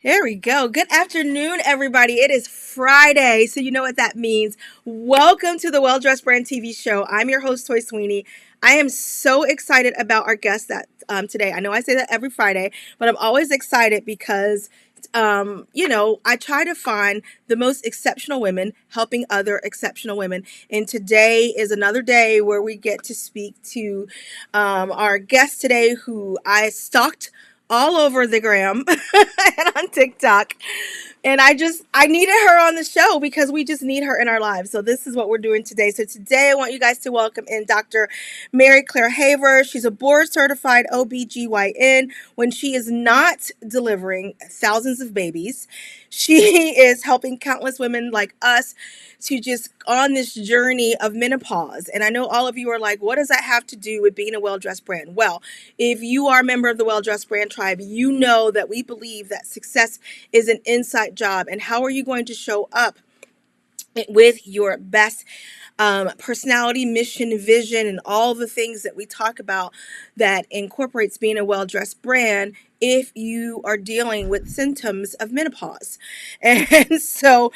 There we go. Good afternoon, everybody. It is Friday, so you know what that means. Welcome to the Well Dressed Brand TV show. I'm your host, Toy Sweeney. I am so excited about our guest today. I know I say that every Friday, but I'm always excited because, I try to find the most exceptional women helping other exceptional women. And today is another day where we get to speak to our guest today, who I stalked all over the gram and on TikTok. And I needed her on the show because we just need her in our lives. So this is what we're doing today. So today I want you guys to welcome in Dr. Mary Claire Haver. She's a board certified OBGYN. When she is not delivering thousands of babies, she is helping countless women like us to just on this journey of menopause. And I know all of you are like, what does that have to do with being a well-dressed brand? Well, if you are a member of the Well Dressed Brand Tribe, you know that we believe that success is an inside job. And how are you going to show up with your best personality, mission, vision, and all the things that we talk about that incorporates being a well-dressed brand if you are dealing with symptoms of menopause? And so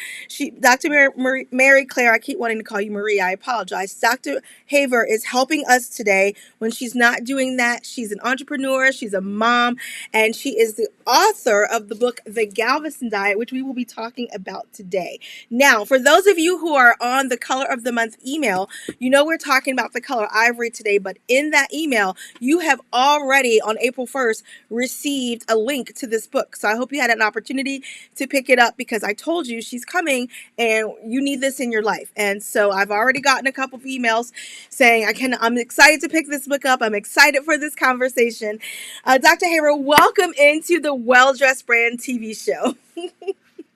Dr. Mary Claire, I keep wanting to call you Marie, I apologize. Dr. Haver is helping us today. When she's not doing that, she's an entrepreneur, she's a mom, and she is the author of the book, The Galveston Diet, which we will be talking about today. Now, for those of you who are on the Color of the Month email, you know we're talking about the color ivory today, but in that email, you have already on April 1st received a link to this book. So I hope you had an opportunity to pick it up because I told you she's coming and you need this in your life. And so I've already gotten a couple of emails saying I'm excited to pick this book up. I'm excited for this conversation. Dr. Haver, welcome into the Well Dressed Brand TV show.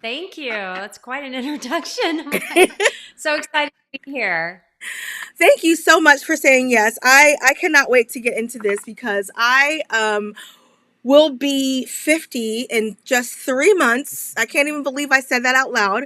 Thank you. That's quite an introduction. I'm like, so excited to be here. Thank you so much for saying yes. I cannot wait to get into this because I will be 50 in just 3 months. I can't even believe I said that out loud.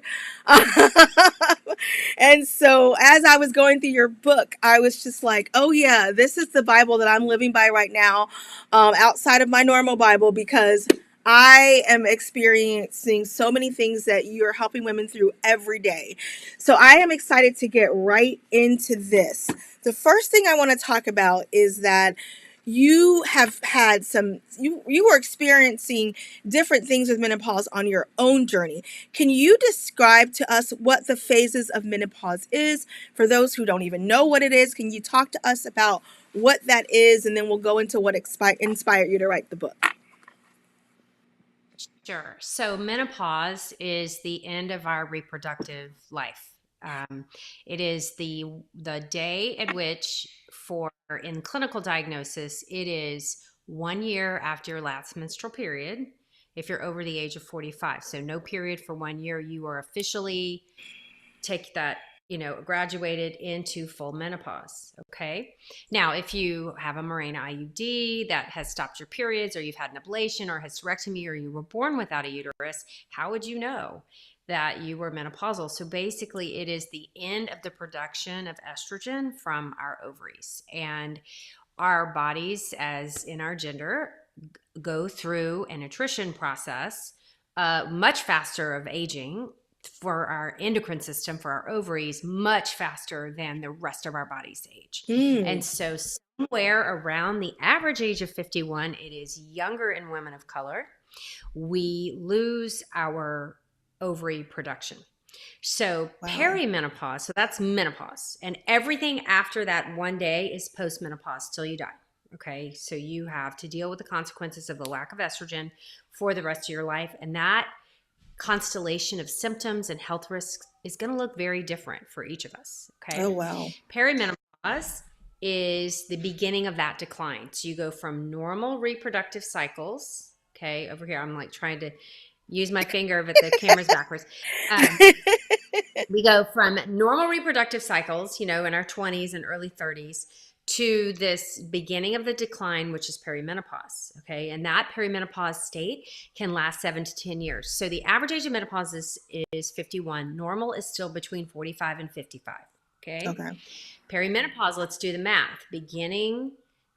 And so as I was going through your book, I was just like, oh yeah, this is the Bible that I'm living by right now, outside of my normal Bible, because I am experiencing so many things that you're helping women through every day. So I am excited to get right into this. The first thing I want to talk about is that you have had you were experiencing different things with menopause on your own journey. Can you describe to us what the phases of menopause is for those who don't even know what it is? Can you talk to us about what that is, and then we'll go into what inspired you to write the book? Sure. So menopause is the end of our reproductive life. It is the day at which, for in clinical diagnosis, it is 1 year after your last menstrual period. If you're over the age of 45, so no period for 1 year, you are officially take that, graduated into full menopause. Okay. Now, if you have a Mirena IUD that has stopped your periods, or you've had an ablation or hysterectomy, or you were born without a uterus, how would you know that you were menopausal? So basically, it is the end of the production of estrogen from our ovaries. And our bodies, as in our gender, go through an attrition process, much faster of aging for our endocrine system, for our ovaries, much faster than the rest of our body's age. And so somewhere around the average age of 51, it is younger in women of color, we lose our ovary production. So Wow. perimenopause, so that's menopause. And everything after that one day is postmenopause till you die. Okay. So you have to deal with the consequences of the lack of estrogen for the rest of your life. And that constellation of symptoms and health risks is going to look very different for each of us. Okay. Oh, wow. Perimenopause is the beginning of that decline. So you go from normal reproductive cycles. Okay. Over here, I'm like trying to use my finger, but the camera's backwards. We go from normal reproductive cycles, in our 20s and early 30s, to this beginning of the decline, which is perimenopause. Okay. And that perimenopause state can last 7 to 10 years. So the average age of menopause is 51. Normal is still between 45 and 55. Okay. Perimenopause, let's do the math.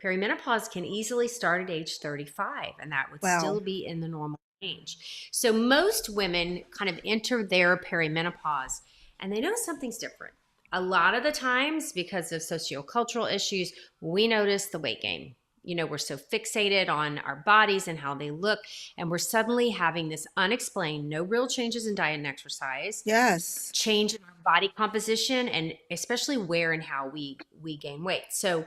Perimenopause can easily start at age 35, and that would still be in the normal change. So most women kind of enter their perimenopause and they know something's different. A lot of the times, because of sociocultural issues, we notice the weight gain. You know, we're so fixated on our bodies and how they look, and we're suddenly having this unexplained, no real changes in diet and exercise, Yes. change in our body composition, and especially where and how we gain weight. So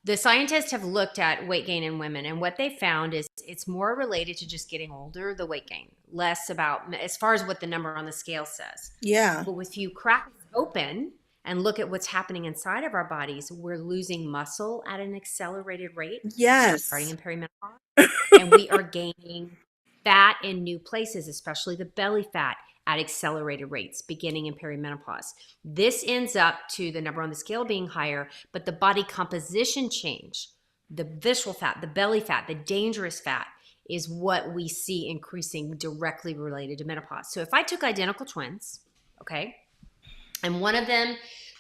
the scientists have looked at weight gain in women, and what they found is it's more related to just getting older, the weight gain, less about as far as what the number on the scale says. Yeah. But if you crack it open and look at what's happening inside of our bodies, we're losing muscle at an accelerated rate starting Yes. in perimenopause, and we are gaining fat in new places, especially the belly fat, at accelerated rates beginning in perimenopause. This ends up to the number on the scale being higher, but the body composition change, the visceral fat, the belly fat, the dangerous fat, is what we see increasing directly related to menopause. So if I took identical twins, okay, and one of them,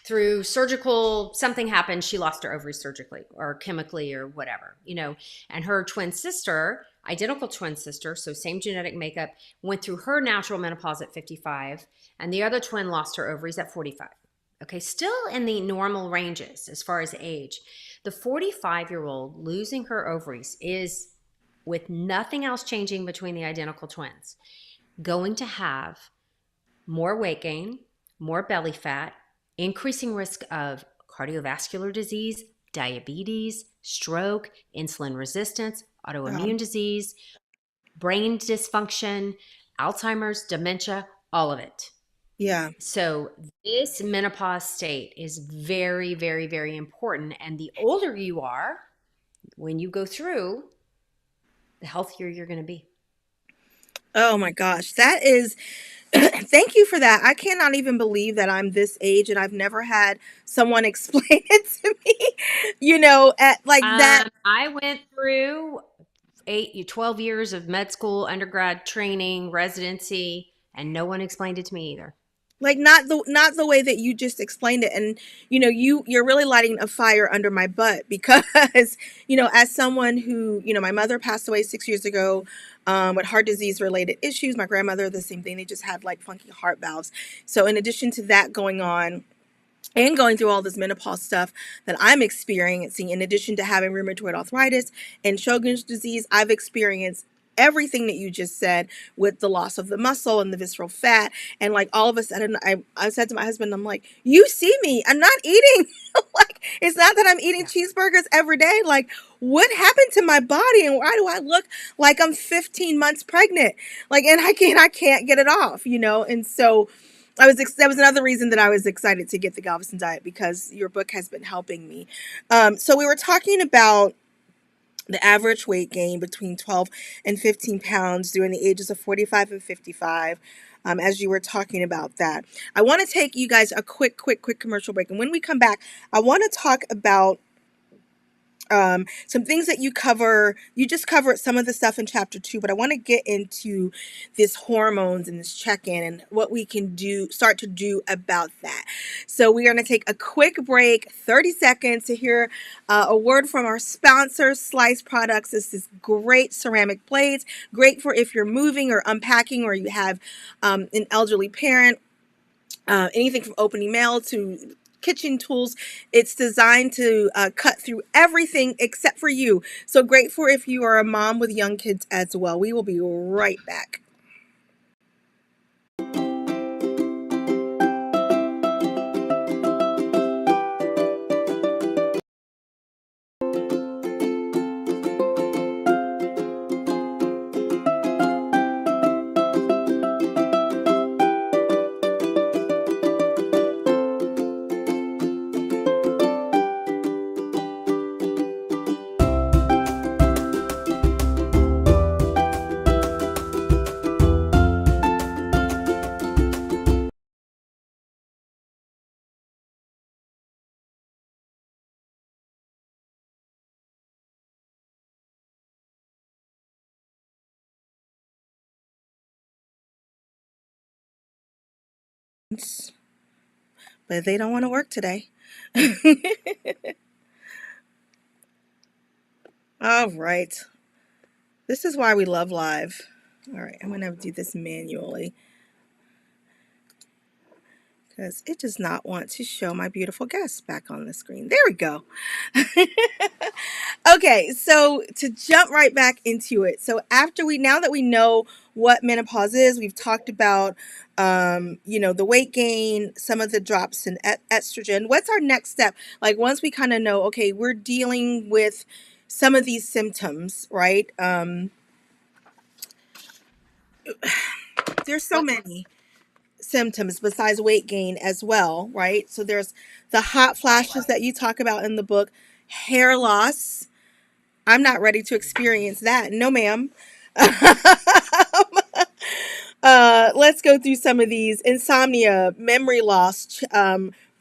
through surgical, something happened, she lost her ovaries surgically or chemically or whatever, you know, and her twin sister, identical twin sister, so same genetic makeup, went through her natural menopause at 55, and the other twin lost her ovaries at 45. Okay, still in the normal ranges as far as age. The 45-year-old losing her ovaries is, with nothing else changing between the identical twins, going to have more weight gain, more belly fat, increasing risk of cardiovascular disease, diabetes, stroke, insulin resistance, Wow. autoimmune disease, brain dysfunction, Alzheimer's, dementia, all of it. Yeah. So, this menopause state is very, very, very important. And the older you are, when you go through, the healthier you're going to be. Oh my gosh. That is, thank you for that. I cannot even believe that I'm this age and I've never had someone explain it to me, at like that. I went through 12 years of med school, undergrad training, residency, and no one explained it to me either. Like not the way that you just explained it. And you're really lighting a fire under my butt because as someone who, my mother passed away 6 years ago, with heart disease related issues. My grandmother, the same thing. They just had like funky heart valves. So in addition to that going on, and going through all this menopause stuff that I'm experiencing, in addition to having rheumatoid arthritis and Sjogren's disease, I've experienced everything that you just said with the loss of the muscle and the visceral fat. And like all of a sudden, I said to my husband, I'm like, you see me, I'm not eating. Like, it's not that I'm eating Yeah. cheeseburgers every day. Like, what happened to my body and why do I look like I'm 15 months pregnant? Like, and I can't get it off, And so that was another reason that I was excited to get the Galveston diet because your book has been helping me. So we were talking about the average weight gain between 12 and 15 pounds during the ages of 45 and 55. As you were talking about that, I want to take you guys a quick commercial break. And when we come back, I want to talk about some things that you cover. You just covered some of the stuff in chapter 2, but I want to get into this hormones and this check-in and what we can start to do about that. So we are going to take a quick break, 30 seconds, to hear a word from our sponsor, Slice Products. This is great ceramic plates, great for if you're moving or unpacking or you have an elderly parent. Anything from opening mail to kitchen tools. It's designed to cut through everything except for you. So great for if you are a mom with young kids as well. We will be right back. But they don't want to work today. All right. This is why we love live. All right, I'm going to do this manually because it does not want to show my beautiful guest back on the screen. There we go. Okay, so to jump right back into it. So now that we know what menopause is, we've talked about, the weight gain, some of the drops in estrogen. What's our next step? Like once we kind of know, okay, we're dealing with some of these symptoms, right? There's so What many symptoms besides weight gain as well, right? So there's the hot flashes that you talk about in the book, hair loss. I'm not ready to experience that. No, ma'am. Let's go through some of these: insomnia, memory loss,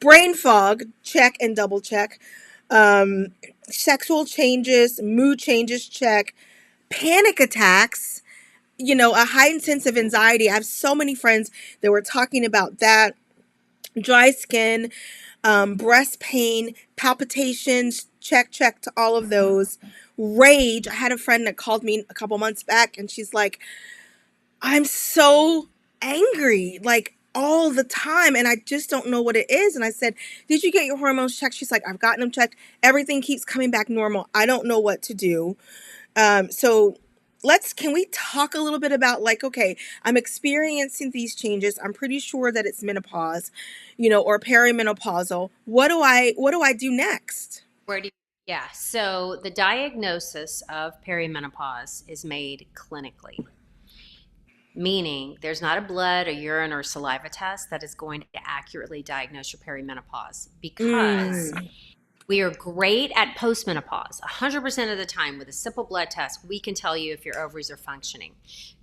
brain fog, check and double check, um, sexual changes, mood changes, check, panic attacks, a heightened sense of anxiety. I have so many friends that were talking about that, dry skin, breast pain, palpitations, check to all of those. Rage. I had a friend that called me a couple months back and she's like, I'm so angry, like all the time, and I just don't know what it is. And I said, did you get your hormones checked? She's like, I've gotten them checked. Everything keeps coming back normal. I don't know what to do. So can we talk a little bit about, like, okay, I'm experiencing these changes. I'm pretty sure that it's menopause, or perimenopausal. What do I do next? where do you, yeah. So the diagnosis of perimenopause is made clinically, meaning there's not a blood, a urine, or saliva test that is going to accurately diagnose your perimenopause because Mm, we are great at postmenopause. 100% of the time, with a simple blood test, we can tell you if your ovaries are functioning.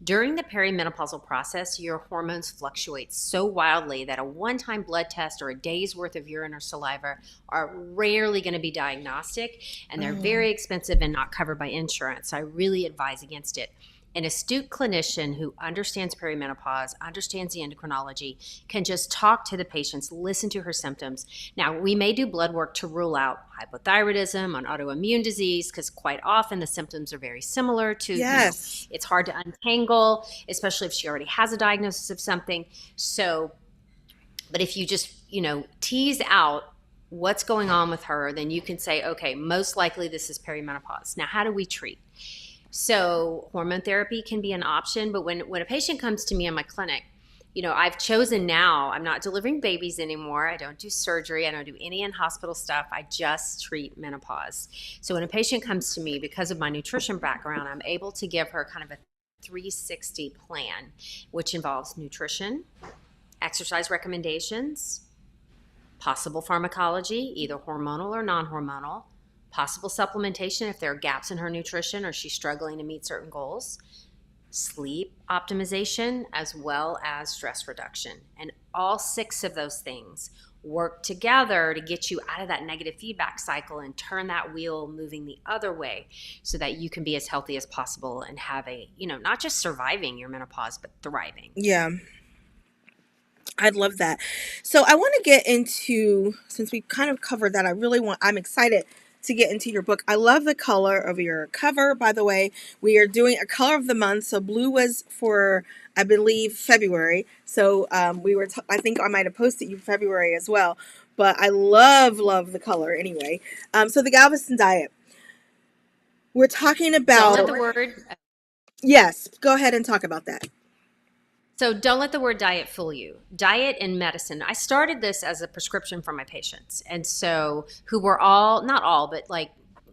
During the perimenopausal process, your hormones fluctuate so wildly that a one-time blood test or a day's worth of urine or saliva are rarely going to be diagnostic, and they're mm, very expensive and not covered by insurance. So I really advise against it. An astute clinician who understands perimenopause, understands the endocrinology, can just talk to the patients, listen to her symptoms. Now, we may do blood work to rule out hypothyroidism, an autoimmune disease, because quite often the symptoms are very similar to, yes. it's hard to untangle, especially if she already has a diagnosis of something. So, but if you just, tease out what's going on with her, then you can say, okay, most likely this is perimenopause. Now, how do we treat? So hormone therapy can be an option, but when a patient comes to me in my clinic, I've chosen now, I'm not delivering babies anymore. I don't do surgery. I don't do any in-hospital stuff. I just treat menopause. So when a patient comes to me, because of my nutrition background, I'm able to give her kind of a 360 plan, which involves nutrition, exercise recommendations, possible pharmacology, either hormonal or non-hormonal, possible supplementation if there are gaps in her nutrition or she's struggling to meet certain goals, sleep optimization, as well as stress reduction. And all 6 of those things work together to get you out of that negative feedback cycle and turn that wheel moving the other way so that you can be as healthy as possible and have not just surviving your menopause, but thriving. Yeah. I'd love that. So I want to get into, since we kind of covered that, I'm excited to get into your book. I love the color of your cover, by the way. We are doing a color of the month. So blue was for, I believe, February. So I think I might have posted you February as well. But I love the color anyway. So the Galveston diet. We're talking Don't let about, the word yes, go ahead and talk about that. So don't let the word diet fool you. Diet and medicine. I started this as a prescription for my patients. And so who were all, not all, but like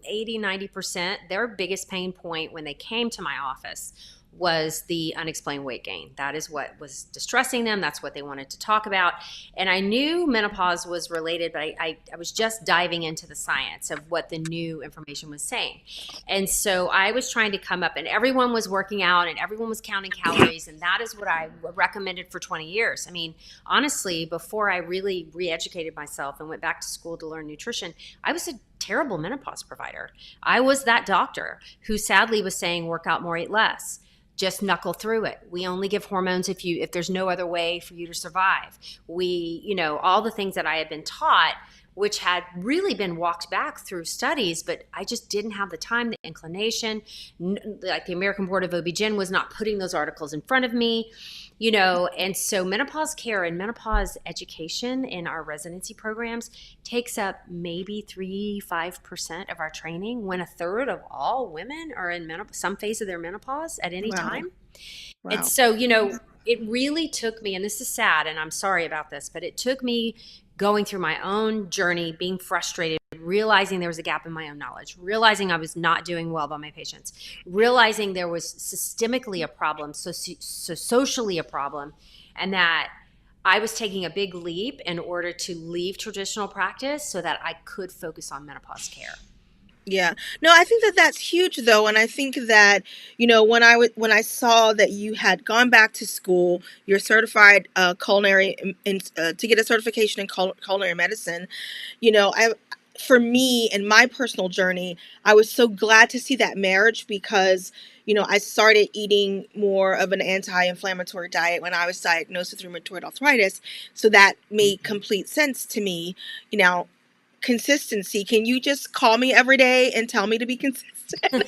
80, 90%, their biggest pain point when they came to my office was the unexplained weight gain. That is what was distressing them. That's what they wanted to talk about. And I knew menopause was related, but I was just diving into the science of what the new information was saying. And so I was trying to come up, and everyone was working out and everyone was counting calories. And that is what I recommended for 20 years. I mean, honestly, before I really re educated myself and went back to school to learn nutrition, I was a terrible menopause provider. I was that doctor who sadly was saying work out more, eat less. Just knuckle through it. We only give hormones if there's no other way for you to survive. All the things that I had been taught which had really been walked back through studies, but I just didn't have the time, the inclination. Like the American Board of OB-GYN was not putting those articles in front of me, and so menopause care and menopause education in our residency programs takes up maybe 3-5% of our training, when a third of all women are in some phase of their menopause at any Wow. time. And Wow. so, it really took me, and this is sad, and I'm sorry about this, but it took me going through my own journey, being frustrated, realizing there was a gap in my own knowledge, realizing I was not doing well by my patients, realizing there was systemically a problem, so socially a problem, and that I was taking a big leap in order to leave traditional practice so that I could focus on menopause care. Yeah. No, I think that that's huge though, and I think that when I saw that you had gone back to school, you're certified culinary to get a certification in culinary medicine. I for me and my personal journey, I was so glad to see that marriage because I started eating more of an anti-inflammatory diet when I was diagnosed with rheumatoid arthritis, so that made Mm-hmm. complete sense to me. You know, consistency. Can you just call me every day and tell me to be consistent?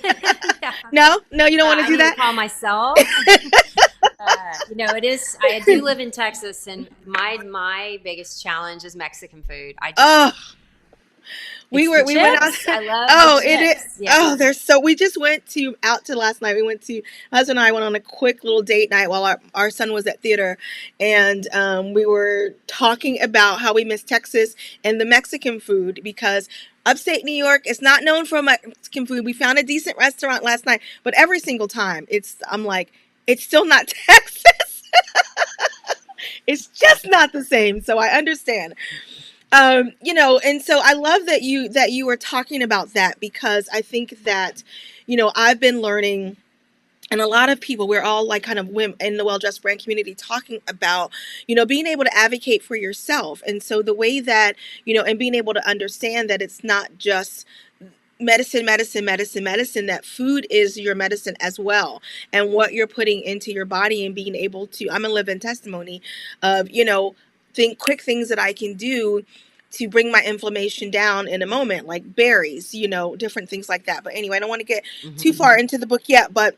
Yeah. No, no, you don't want to I do need to that. call myself. It is. I do live in Texas, and my biggest challenge is Mexican food. Oh, It's the we went out. chips. I love the Oh, it is. chips. Yeah. Oh, there's so we just went to out to last night. We went to my husband and I went on a quick little date night while our son was at theater, and we were talking about how we miss Texas and the Mexican food because upstate New York is not known for Mexican food. We found a decent restaurant last night, but every single time I'm like, it's still not Texas. It's just not the same. So I understand. And so I love that you were talking about that because I think that I've been learning, and a lot of people, we're all like kind of women in the well dressed brand community talking about being able to advocate for yourself. And so the way that and being able to understand that it's not just medicine, that food is your medicine as well, and what you're putting into your body, and being able to, I'm a living testimony of think quick things that I can do to bring my inflammation down in a moment, like berries, different things like that. But anyway, I don't want to get too Hmm. far into the book yet, but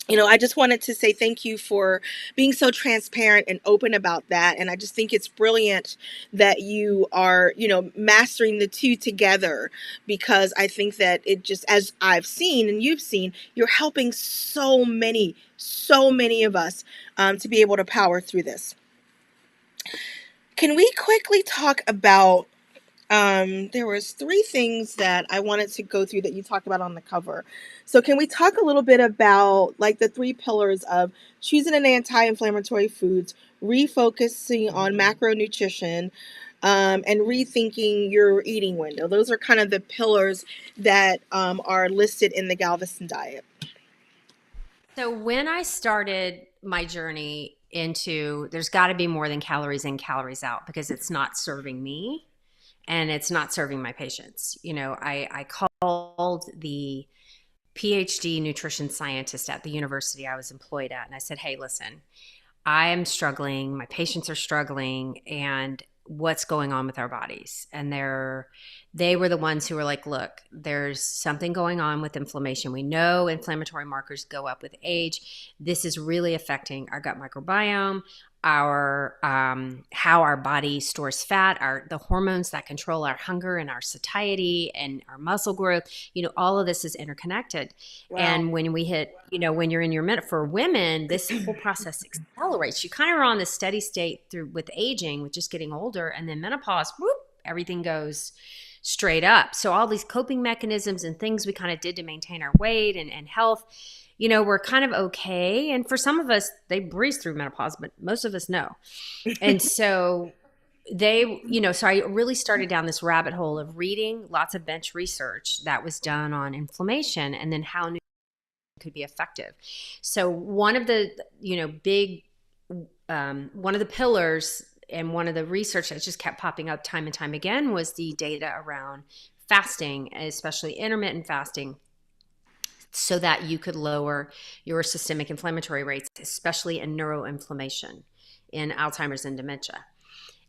I just wanted to say thank you for being so transparent and open about that. And I just think it's brilliant that you are, mastering the two together, because I think that it just, as I've seen and you've seen, you're helping so many of us to be able to power through this. Can we quickly talk about there was three things that I wanted to go through that you talked about on the cover. So can we talk a little bit about like the three pillars of choosing an anti-inflammatory foods, refocusing on Hmm. macronutrition, and rethinking your eating window? Those are kind of the pillars that are listed in the Galveston diet. So when I started my journey into, there's got to be more than calories in, calories out, because it's not serving me and it's not serving my patients. I called the PhD nutrition scientist at the university I was employed at, and I said, hey, listen, I am struggling, my patients are struggling, and what's going on with our bodies? And they were the ones who were like, look, there's something going on with inflammation. We know inflammatory markers go up with age. This is really affecting our gut microbiome, our how our body stores fat, the hormones that control our hunger and our satiety and our muscle growth. All of this is interconnected. Wow. And when we hit, when you're in your for women, this whole process accelerates. You kind of are on this steady state through with aging, with just getting older, and then menopause, whoop, everything goes straight up. So all these coping mechanisms and things we kind of did to maintain our weight and health, we're kind of okay. And for some of us, they breeze through menopause, but most of us no. And so so I really started down this rabbit hole of reading lots of bench research that was done on inflammation and then how could be effective. So one of the, big, one of the pillars and one of the research that just kept popping up time and time again was the data around fasting, especially intermittent fasting, so that you could lower your systemic inflammatory rates, especially in neuroinflammation in Alzheimer's and dementia.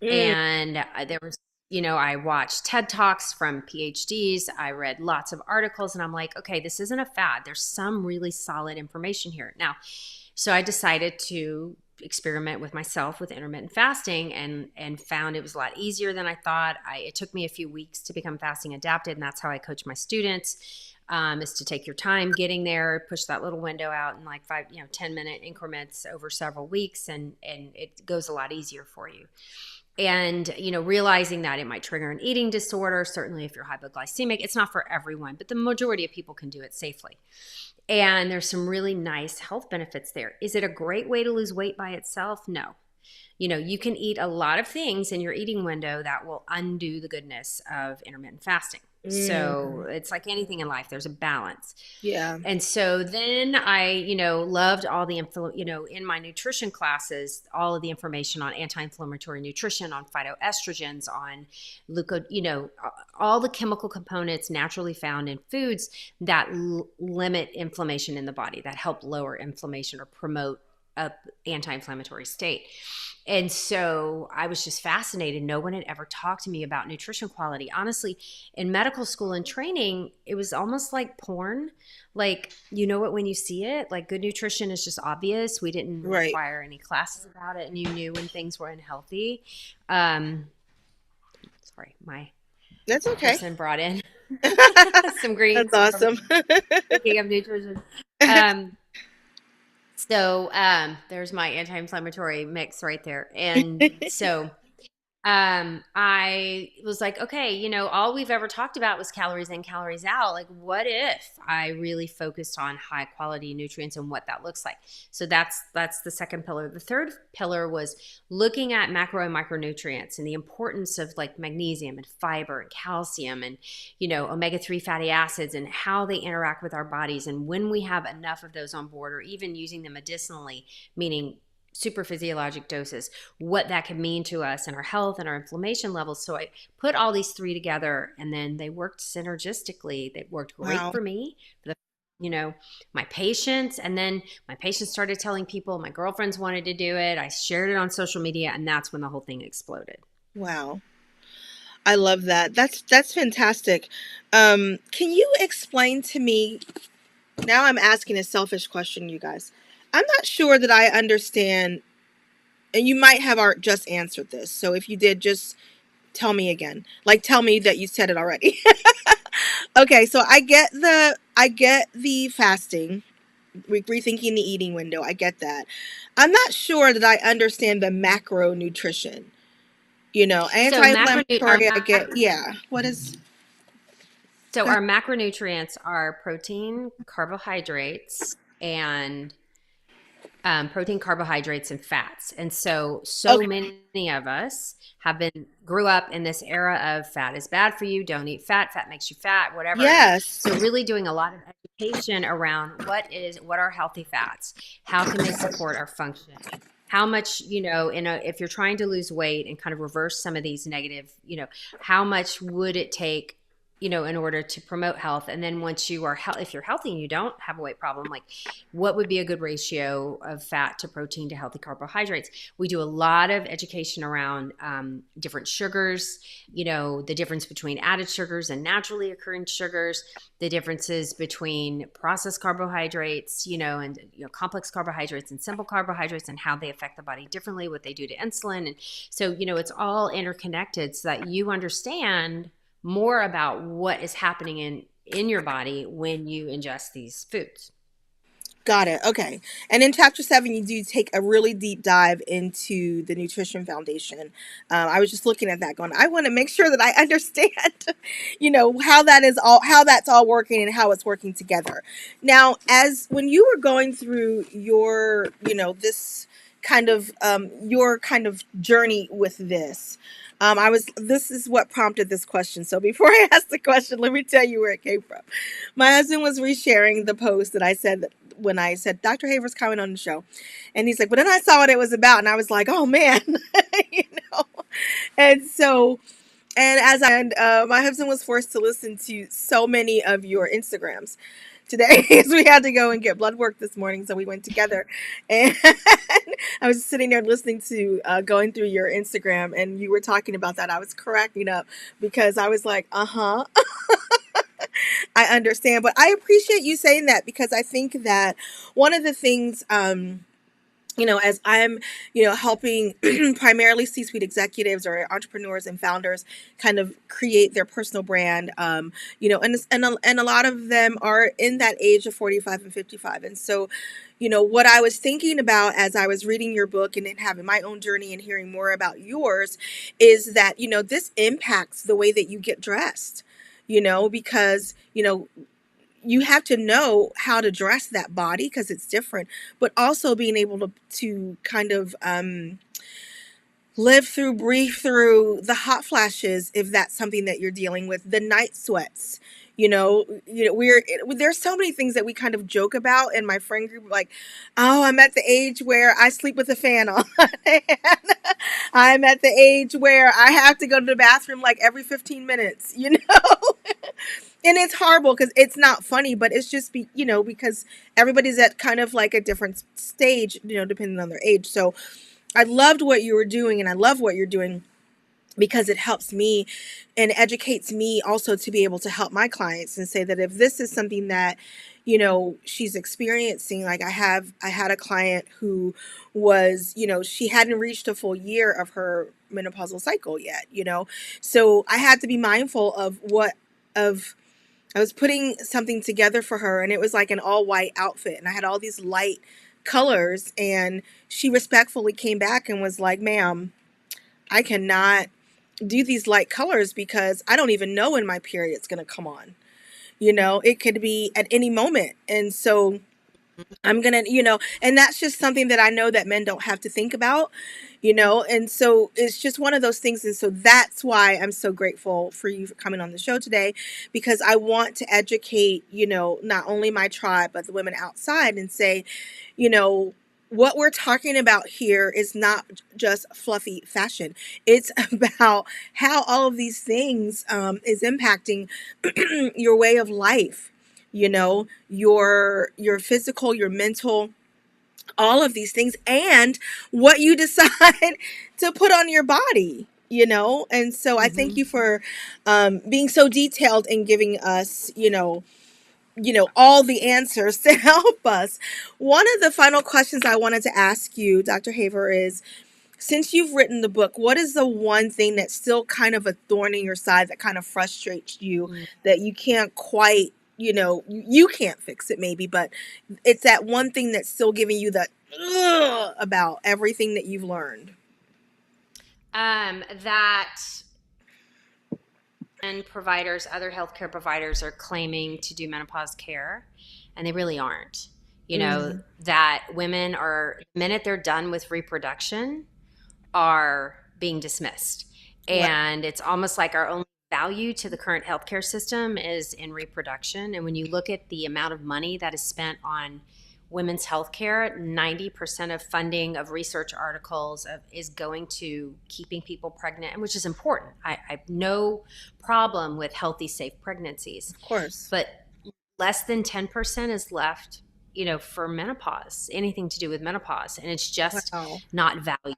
Mm, And there was I watched TED Talks from PhDs. I read lots of articles, and I'm like, okay, this isn't a fad. There's some really solid information here. Now, so I decided to experiment with myself with intermittent fasting, and found it was a lot easier than I thought. It took me a few weeks to become fasting adapted, and that's how I coach my students. Is to take your time getting there, push that little window out in like 10-minute increments over several weeks, and it goes a lot easier for you. And realizing that it might trigger an eating disorder, certainly if you're hypoglycemic. It's not for everyone, but the majority of people can do it safely. And there's some really nice health benefits there. Is it a great way to lose weight by itself? No. You can eat a lot of things in your eating window that will undo the goodness of intermittent fasting. So it's like anything in life, there's a balance. Yeah. And so then I, loved all the info, in my nutrition classes, all of the information on anti-inflammatory nutrition, on phytoestrogens, on all the chemical components naturally found in foods that limit inflammation in the body, that help lower inflammation or promote a anti-inflammatory state. And so I was just fascinated. No one had ever talked to me about nutrition quality. Honestly, in medical school and training, it was almost like porn. Like, when you see it, like good nutrition is just obvious. We didn't Right. require any classes about it, and you knew when things were unhealthy. Sorry, my That's okay. person brought in some That's greens. awesome. Speaking of nutrition. So there's my anti-inflammatory mix right there. And so I was like, okay, all we've ever talked about was calories in, calories out. Like, what if I really focused on high quality nutrients and what that looks like? So that's the second pillar. The third pillar was looking at macro and micronutrients and the importance of like magnesium and fiber and calcium and, omega-3 fatty acids and how they interact with our bodies. And when we have enough of those on board, or even using them medicinally, meaning super physiologic doses, what that could mean to us and our health and our inflammation levels. So I put all these three together, and then they worked synergistically. They worked great Wow. for me, for my patients. And then my patients started telling people, my girlfriends wanted to do it. I shared it on social media, and that's when the whole thing exploded. Wow. I love that. That's fantastic. Can you explain to me, now I'm asking a selfish question, you guys. I'm not sure that I understand, and you might have just answered this. So if you did, just tell me again. Like, tell me that you said it already. Okay, so I get the fasting, rethinking the eating window. I get that. I'm not sure that I understand the macronutrition. So our Anti-inflammatory. I get. Yeah. What is? so Go ahead. our macronutrients are protein, carbohydrates, and protein, carbohydrates, and fats. And so Okay. many of us grew up in this era of fat is bad for you. Don't eat fat. Fat makes you fat, whatever. And Yes. so really doing a lot of education around what are healthy fats? How can they support our function? How much, if you're trying to lose weight and kind of reverse some of these negative, how much would it take, in order to promote health? And then once if you're healthy and you don't have a weight problem, like what would be a good ratio of fat to protein to healthy carbohydrates? We do a lot of education around different sugars, the difference between added sugars and naturally occurring sugars, the differences between processed carbohydrates, and complex carbohydrates and simple carbohydrates, and how they affect the body differently, what they do to insulin. And so, it's all interconnected so that you understand more about what is happening in your body when you ingest these foods. Got it. Okay. And in chapter 7, you do take a really deep dive into the Nutrition Foundation. I was just looking at that going, I want to make sure that I understand, how that's all working and how it's working together. Now, as when you were going through your kind of journey with this, this is what prompted this question. So before I ask the question, let me tell you where it came from. My husband was resharing the post that I said when I said Dr. Haver's coming on the show, and he's like, "But then I saw what it was about, and I was like, oh man, you know." And so, and my husband was forced to listen to so many of your Instagrams. today is we had to go and get blood work this morning, so we went together. And I was sitting there listening to going through your Instagram, and you were talking about that. I was cracking up because I was like, uh huh, I understand. But I appreciate you saying that because I think that one of the things, as I'm, helping primarily C-suite executives or entrepreneurs and founders kind of create their personal brand, and a lot of them are in that age of 45 and 55. And so, what I was thinking about as I was reading your book and then having my own journey and hearing more about yours is that, this impacts the way that you get dressed, because, you have to know how to dress that body because it's different, but also being able to kind of live through, breathe through the hot flashes if that's something that you're dealing with, the night sweats. There's so many things that we kind of joke about in my friend group, like, oh, I'm at the age where I sleep with a fan on. And I'm at the age where I have to go to the bathroom like every 15 minutes, and it's horrible because it's not funny, but it's just because everybody's at kind of like a different stage, depending on their age. So I loved what you were doing, and I love what you're doing because it helps me and educates me also to be able to help my clients and say that if this is something that she's experiencing. Like I had a client who was, she hadn't reached a full year of her menopausal cycle yet, so I had to be mindful of I was putting something together for her, and it was like an all white outfit, and I had all these light colors, and she respectfully came back and was like, ma'am, I cannot do these light colors because I don't even know when my period's going to come on. It could be at any moment. And so I'm going to, and that's just something that I know that men don't have to think about, and so it's just one of those things. And so that's why I'm so grateful for you for coming on the show today, because I want to educate, not only my tribe, but the women outside and say, you know, what we're talking about here is not just fluffy fashion. It's about how all of these things is impacting your way of life, your physical, your mental, all of these things, and what you decide to put on your body. And so I thank Mm-hmm. you for being so detailed and giving us, all the answers to help us. One of the final questions I wanted to ask you, Dr. Haver, is since you've written the book, what is the one thing that's still kind of a thorn in your side that kind of frustrates you that you can't quite, you can't fix it maybe, but it's that one thing that's still giving you that ugh about everything that you've learned? That and providers, other healthcare providers, are claiming to do menopause care, and they really aren't. Mm, That women are, the minute they're done with reproduction, are being dismissed. wow. And it's almost like our only value to the current healthcare system is in reproduction. And when you look at the amount of money that is spent on women's healthcare, 90% of funding of research articles is going to keeping people pregnant, and which is important. I have no problem with healthy, safe pregnancies, Of course. but less than 10% is left, for menopause, anything to do with menopause. And it's just Wow. not valued.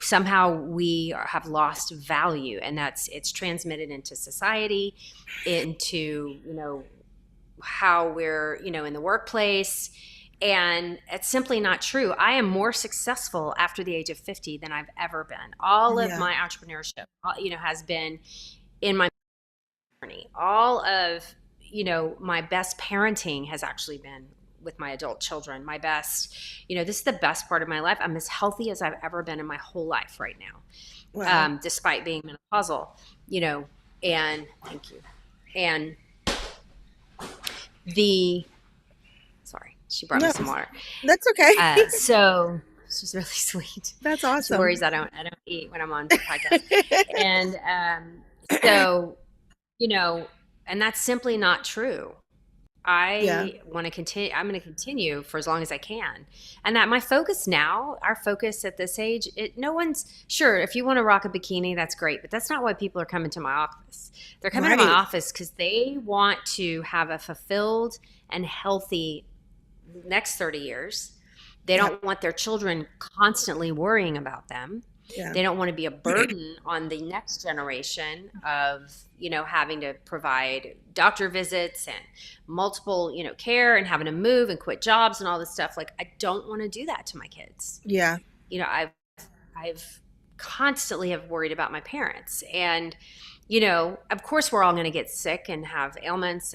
Somehow we have lost value, and it's transmitted into society, into how we're in the workplace, and it's simply not true. I am more successful after the age of 50 than I've ever been. All of Yeah. my entrepreneurship has been in my journey. All of my best parenting has actually been with my adult children. My best, this is the best part of my life. I'm as healthy as I've ever been in my whole life right now, Wow. despite being menopausal, and thank you. And the, sorry, she brought me No, some water. that's okay. So this was really sweet. That's She awesome. worries I don't eat when I'm on podcast. And so, and that's simply not true. Yeah. I want to continue. I'm going to continue for as long as I can. And that my focus now, our focus at this age, no one's sure. If you want to rock a bikini, that's great. But that's not why people are coming to my office. They're coming to my Right. office because they want to have a fulfilled and healthy next 30 years. They Yeah. don't want their children constantly worrying about them. Yeah. They don't want to be a burden on the next generation of, having to provide doctor visits and multiple, care and having to move and quit jobs and all this stuff. Like, I don't want to do that to my kids. Yeah. I've constantly have worried about my parents. And, of course we're all going to get sick and have ailments